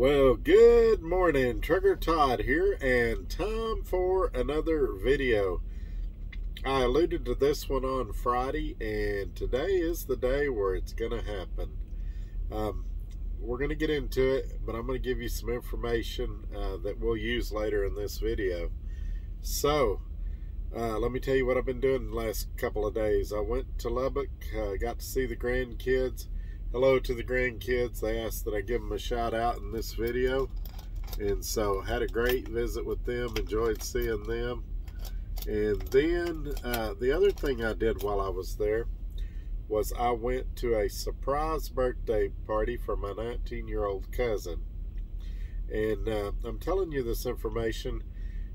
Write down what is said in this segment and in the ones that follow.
Well, good morning. Trucker Todd here, and time for another video. I alluded to this one on Friday, and today is the day where it's going to happen. We're going to get into it, but I'm going to give you some information that we'll use later in this video. So, let me tell you what I've been doing the last couple of days. I went to Lubbock, got to see the grandkids. Hello to the grandkids. They asked that I give them a shout out in this video, and so had a great visit with them, enjoyed seeing them. And then the other thing I did while I was there was I went to a surprise birthday party for my 19-year-old cousin. And I'm telling you this information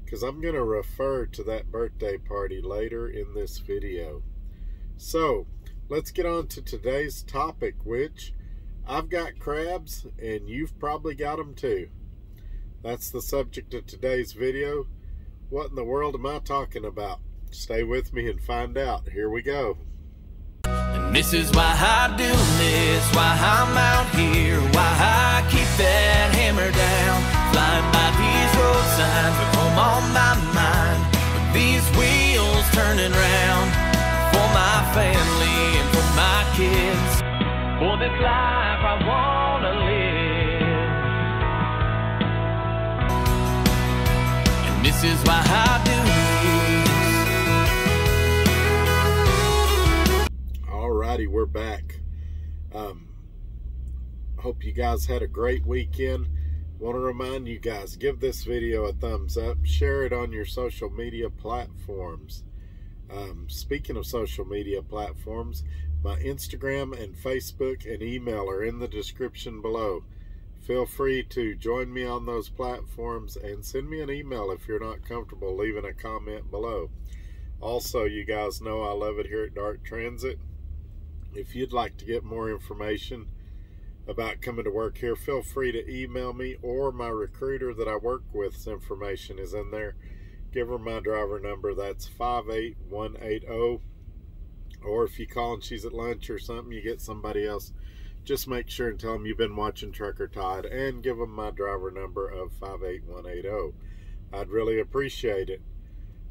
because I'm going to refer to that birthday party later in this video. So let's get on to today's topic, which I've got crabs and you've probably got them too. That's the subject of today's video. What in the world am I talking about? Stay with me and find out. Here we go. And this is why I do this, why I'm out here, why I keep that hammer down, flying by these road signs with home on my mind, with these wheels turning round, for my family and for my kids, for this life I wanna live. And this is why I do this. Alrighty, we're back. Hope you guys had a great weekend. Want to remind you guys, give this video a thumbs up, share it on your social media platforms. Speaking of social media platforms, my Instagram and Facebook and email are in the description below. Feel free to join me on those platforms and send me an email if you're not comfortable leaving a comment below. Also, you guys know I love it here at Dark Transit. If you'd like to get more information about coming to work here, feel free to email me, or my recruiter that I work with's information is in there. Give her my driver number. That's 58180. Or if you call and she's at lunch or something, you get somebody else, just make sure and tell them you've been watching Trucker Todd and give them my driver number of 58180. I'd really appreciate it.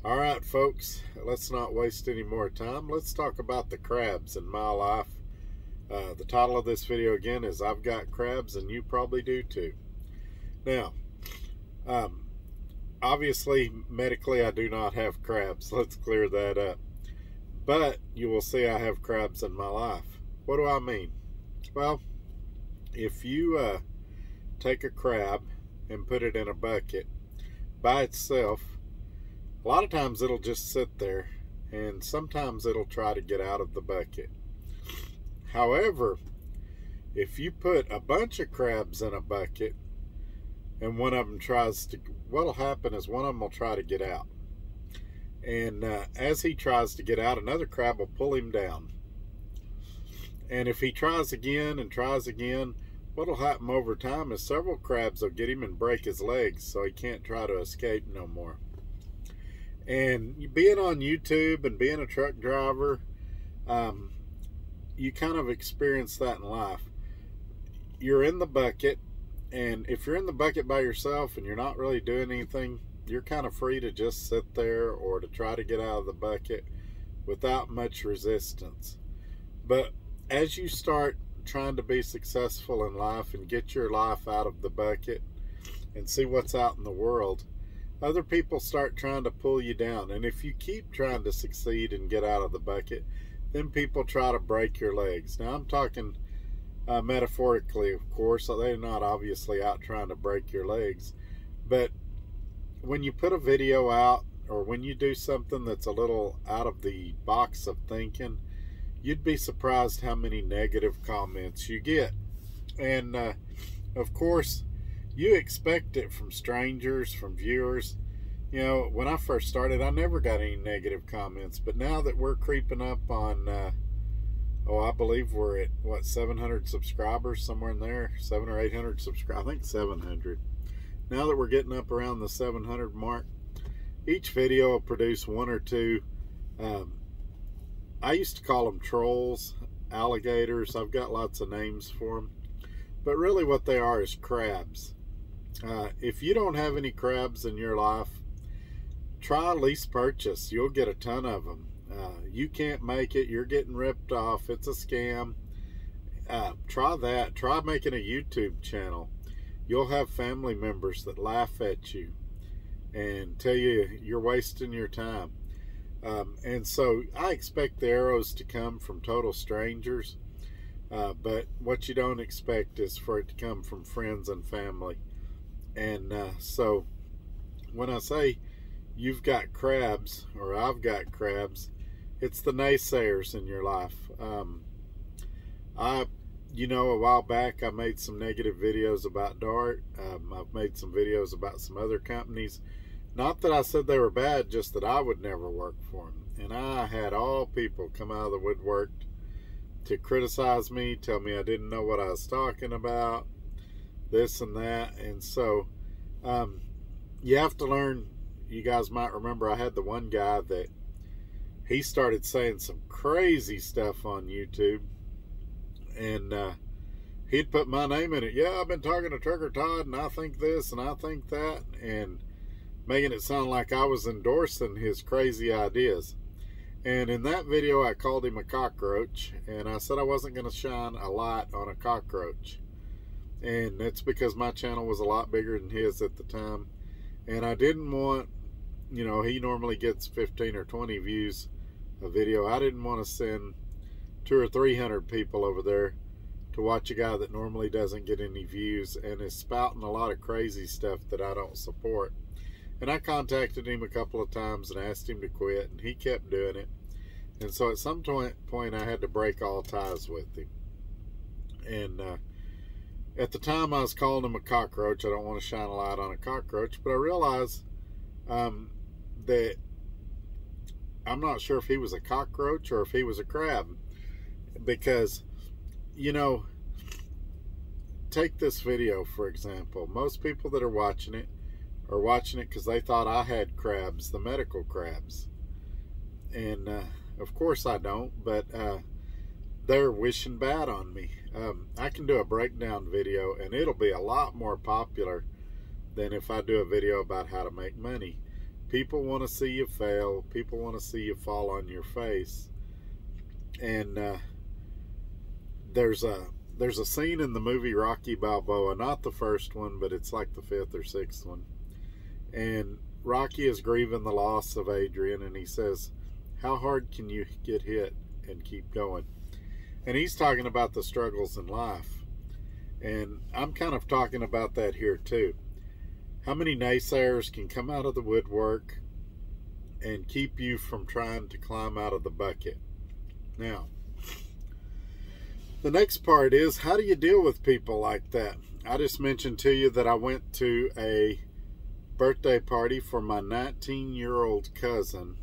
All right, folks, let's not waste any more time. Let's talk about the crabs in my life. The title of this video again is I've Got Crabs and You Probably Do Too. Now, obviously, medically, I do not have crabs. Let's clear that up. But you will see I have crabs in my life. What do I mean? Well, if you take a crab and put it in a bucket by itself, a lot of times it'll just sit there, and sometimes it'll try to get out of the bucket. However, if you put a bunch of crabs in a bucket and one of them tries to, what'll happen is one of them will try to get out. And as he tries to get out, another crab will pull him down. And if he tries again and tries again, what'll happen over time is several crabs will get him and break his legs so he can't try to escape no more. And being on YouTube and being a truck driver, you kind of experience that in life. You're in the bucket, and if you're in the bucket by yourself and you're not really doing anything, you're kind of free to just sit there or to try to get out of the bucket without much resistance. But as you start trying to be successful in life and get your life out of the bucket and see what's out in the world, other people start trying to pull you down. And if you keep trying to succeed and get out of the bucket, then people try to break your legs. Now, I'm talking metaphorically, of course. So they're not obviously out trying to break your legs. But when you put a video out, or when you do something that's a little out of the box of thinking, you'd be surprised how many negative comments you get. And of course, you expect it from strangers, from viewers. You know, when I first started, I never got any negative comments. But now that we're creeping up on, I believe we're at, what, 700 subscribers, somewhere in there, 700 or 800 subscribers, I think 700. Now that we're getting up around the 700 mark, each video will produce one or two. I used to call them trolls, alligators. I've got lots of names for them. But really what they are is crabs. If you don't have any crabs in your life, try lease purchase. You'll get a ton of them. You can't make it. You're getting ripped off. It's a scam. Try that. Try making a YouTube channel. You'll have family members that laugh at you and tell you you're wasting your time. And so I expect the arrows to come from total strangers, but what you don't expect is for it to come from friends and family. And so when I say you've got crabs, or I've got crabs, it's the naysayers in your life. A while back I made some negative videos about Dart. I've made some videos about some other companies. Not that I said they were bad, just that I would never work for them. And I had all people come out of the woodwork to criticize me, tell me I didn't know what I was talking about, this and that. And so you have to learn. You guys might remember I had the one guy that he started saying some crazy stuff on YouTube. And he'd put my name in it. Yeah, I've been talking to Trucker Todd, and I think this, and I think that. And making it sound like I was endorsing his crazy ideas. And in that video, I called him a cockroach, and I said I wasn't going to shine a light on a cockroach. And that's because my channel was a lot bigger than his at the time. And I didn't want, he normally gets 15 or 20 views a video. I didn't want to send 200 or 300 people over there to watch a guy that normally doesn't get any views and is spouting a lot of crazy stuff that I don't support. And I contacted him a couple of times and asked him to quit, and he kept doing it. And so at some point I had to break all ties with him. And at the time I was calling him a cockroach. I don't want to shine a light on a cockroach, but I realized that I'm not sure if he was a cockroach or if he was a crab. Because, take this video for example. Most people that are watching it because they thought I had crabs, the medical crabs. And of course I don't, but they're wishing bad on me. I can do a breakdown video and it'll be a lot more popular than if I do a video about how to make money. People want to see you fail. People want to see you fall on your face. And there's a scene in the movie Rocky Balboa, not the first one, but it's like the 5th or 6th one. And Rocky is grieving the loss of Adrian, and he says, how hard can you get hit and keep going? And he's talking about the struggles in life. And I'm kind of talking about that here too. How many naysayers can come out of the woodwork and keep you from trying to climb out of the bucket? Now, the next part is, how do you deal with people like that? I just mentioned to you that I went to a birthday party for my 19-year-old cousin.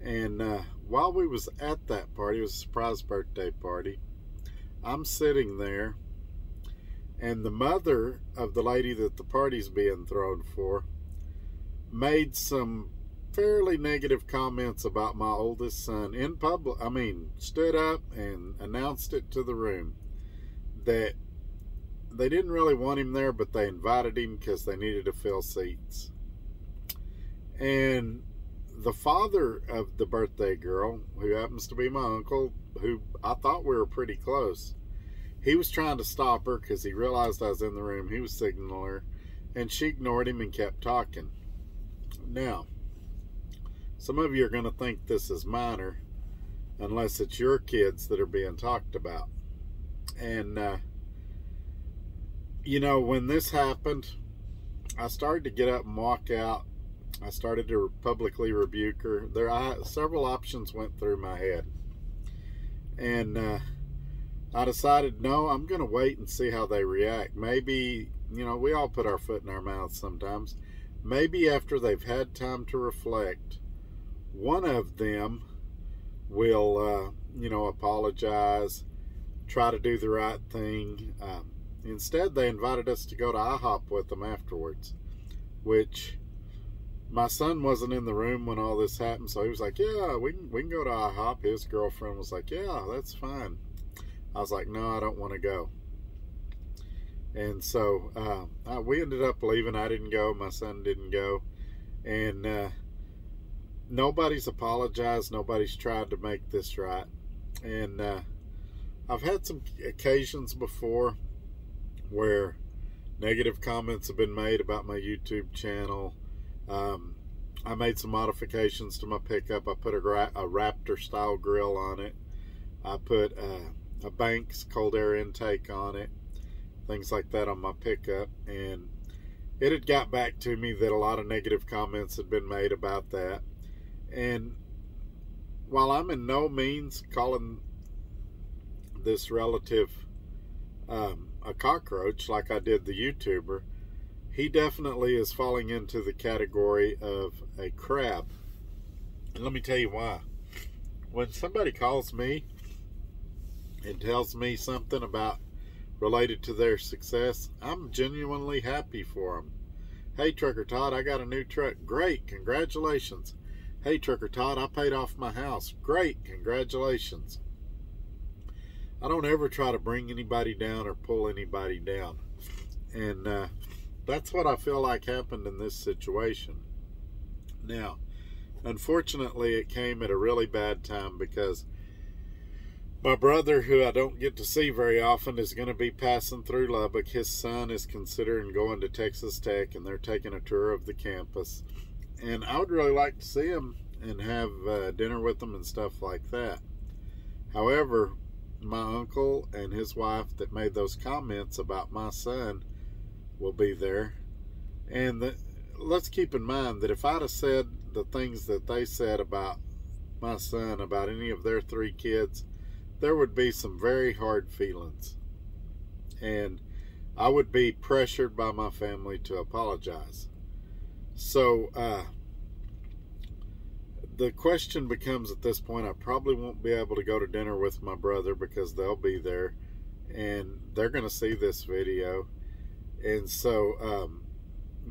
And while we was at that party, it was a surprise birthday party, I'm sitting there, and the mother of the lady that the party's being thrown for made some fairly negative comments about my oldest son in public. I mean, stood up and announced it to the room that they didn't really want him there, but they invited him because they needed to fill seats. And the father of the birthday girl, who happens to be my uncle, who I thought we were pretty close, he was trying to stop her because he realized I was in the room. He was signaling her, and she ignored him and kept talking. Now, some of you are going to think this is minor unless it's your kids that are being talked about. And when this happened, I started to get up and walk out. I started to publicly rebuke her. Several options went through my head. And I decided, no, I'm going to wait and see how they react. Maybe, we all put our foot in our mouth sometimes. Maybe after they've had time to reflect, one of them will, apologize, try to do the right thing. Instead, they invited us to go to IHOP with them afterwards, which my son wasn't in the room when all this happened, so he was like, yeah, we can go to IHOP. His girlfriend was like, yeah, that's fine. I was like, no, I don't want to go. And so we ended up leaving. I didn't go. My son didn't go. And nobody's apologized. Nobody's tried to make this right. And I've had some occasions before where negative comments have been made about my YouTube channel. I made some modifications to my pickup. I put a Raptor style grill on it. I put a Banks cold air intake on it, things like that on my pickup. And it had got back to me that a lot of negative comments had been made about that. And while I'm in no means calling this relative a cockroach like I did the YouTuber, he definitely is falling into the category of a crab. And let me tell you why. When somebody calls me and tells me something about related to their success, I'm genuinely happy for them. Hey, Trucker Todd, I got a new truck. Great, congratulations. Hey, Trucker Todd, I paid off my house. Great, congratulations. I don't ever try to bring anybody down or pull anybody down. And that's what I feel like happened in this situation. Now, unfortunately, it came at a really bad time because my brother, who I don't get to see very often, is going to be passing through Lubbock. His son is considering going to Texas Tech, and they're taking a tour of the campus. And I would really like to see him and have dinner with them and stuff like that. However, my uncle and his wife that made those comments about my son will be there. And let's keep in mind that if I'd have said the things that they said about my son, about any of their 3 kids, there would be some very hard feelings. And I would be pressured by my family to apologize. So, the question becomes at this point, I probably won't be able to go to dinner with my brother because they'll be there and they're going to see this video. And so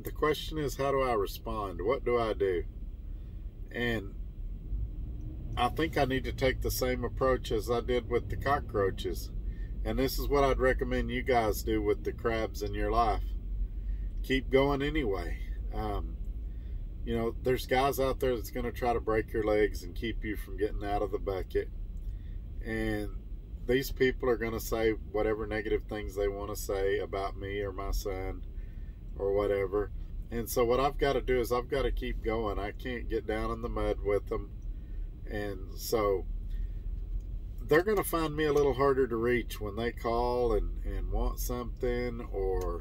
the question is, how do I respond? What do I do? And I think I need to take the same approach as I did with the cockroaches. And this is what I'd recommend you guys do with the crabs in your life. Keep going anyway. You know, there's guys out there that's going to try to break your legs and keep you from getting out of the bucket. And these people are going to say whatever negative things they want to say about me or my son or whatever. And so what I've got to do is I've got to keep going. I can't get down in the mud with them. And so they're going to find me a little harder to reach when they call and want something or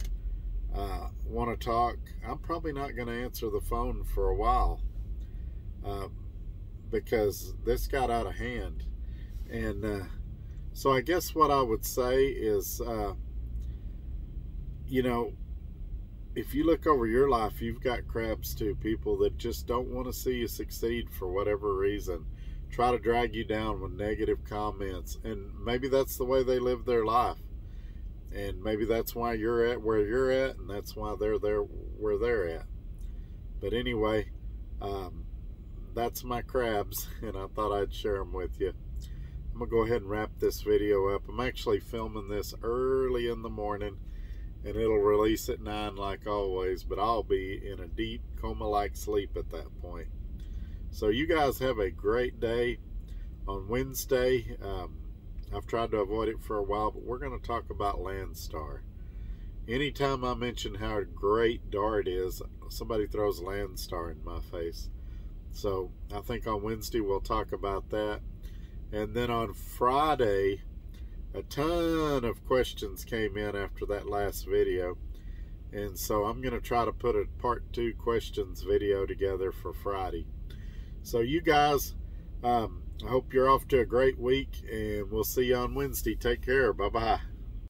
want to talk. I'm probably not going to answer the phone for a while because this got out of hand. And so I guess what I would say is, you know, if you look over your life, you've got crabs too, people that just don't want to see you succeed for whatever reason, try to drag you down with negative comments. And maybe that's the way they live their life. And maybe that's why you're at where you're at, and that's why they're there where they're at. But anyway, that's my crabs, and I thought I'd share them with you. I'm going to go ahead and wrap this video up. I'm actually filming this early in the morning, and it'll release at 9 like always, but I'll be in a deep coma-like sleep at that point. So you guys have a great day. On Wednesday, I've tried to avoid it for a while, but we're going to talk about Landstar. Anytime I mention how great Dart is, somebody throws Landstar in my face. So I think on Wednesday we'll talk about that. And then on Friday, a ton of questions came in after that last video. And so I'm going to try to put a part 2 questions video together for Friday. So you guys, I hope you're off to a great week, and we'll see you on Wednesday. Take care. Bye-bye.